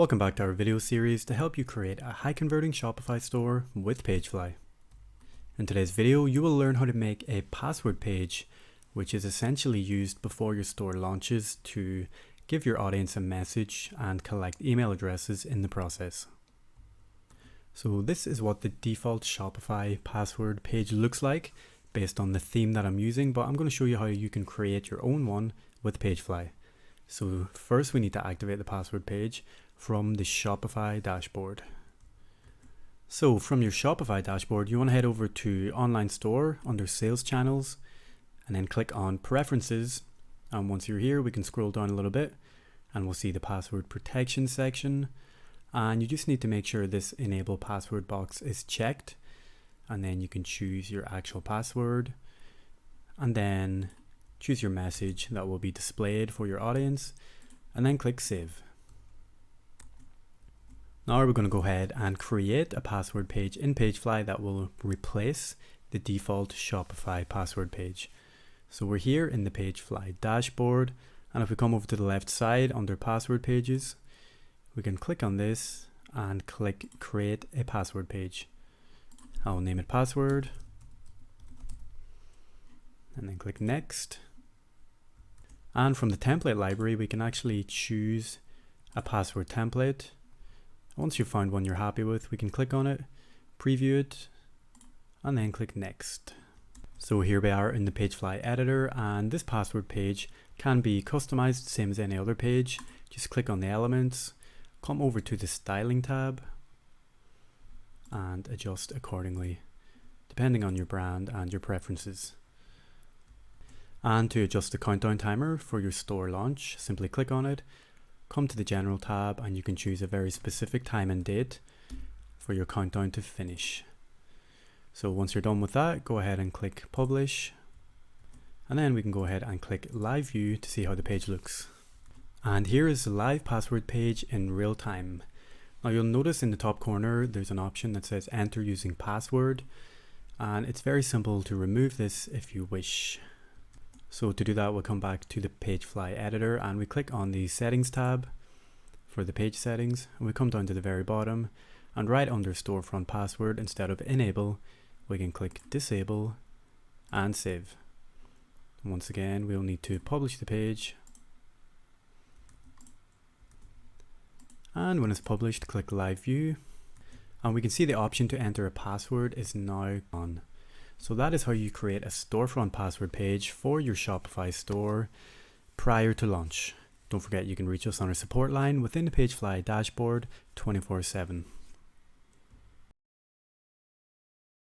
Welcome back to our video series to help you create a high converting Shopify store with PageFly. In today's video, you will learn how to make a password page, which is essentially used before your store launches to give your audience a message and collect email addresses in the process. So this is what the default Shopify password page looks like based on the theme that I'm using, but I'm going to show you how you can create your own one with PageFly. So first we need to activate the password page from the Shopify dashboard. So from your Shopify dashboard, you want to head over to Online Store under Sales Channels and then click on Preferences. And once you're here, we can scroll down a little bit and we'll see the password protection section. And you just need to make sure this enable password box is checked. And then you can choose your actual password and then choose your message that will be displayed for your audience and then click Save. Now we're going to go ahead and create a password page in PageFly that will replace the default Shopify password page. So we're here in the PageFly dashboard, and if we come over to the left side under password pages, we can click on this and click create a password page. I'll name it password and then click next. And from the template library, we can actually choose a password template. Once you've found one you're happy with, we can click on it, preview it, and then click next. So here we are in the PageFly editor, and this password page can be customized same as any other page. Just click on the elements, come over to the styling tab, and adjust accordingly, depending on your brand and your preferences. And to adjust the countdown timer for your store launch, simply click on it, come to the general tab, and you can choose a very specific time and date for your countdown to finish. So once you're done with that, go ahead and click publish, and then we can go ahead and click live view to see how the page looks. And here is the live password page in real time. Now you'll notice in the top corner there's an option that says enter using password, and it's very simple to remove this if you wish. So to do that, we'll come back to the PageFly editor and we click on the settings tab for the page settings, and we come down to the very bottom, and right under storefront password, instead of enable, we can click disable and save. Once again, we'll need to publish the page, and when it's published, click live view, and we can see the option to enter a password is now on. So that is how you create a storefront password page for your Shopify store prior to launch. Don't forget you can reach us on our support line within the PageFly dashboard 24/7.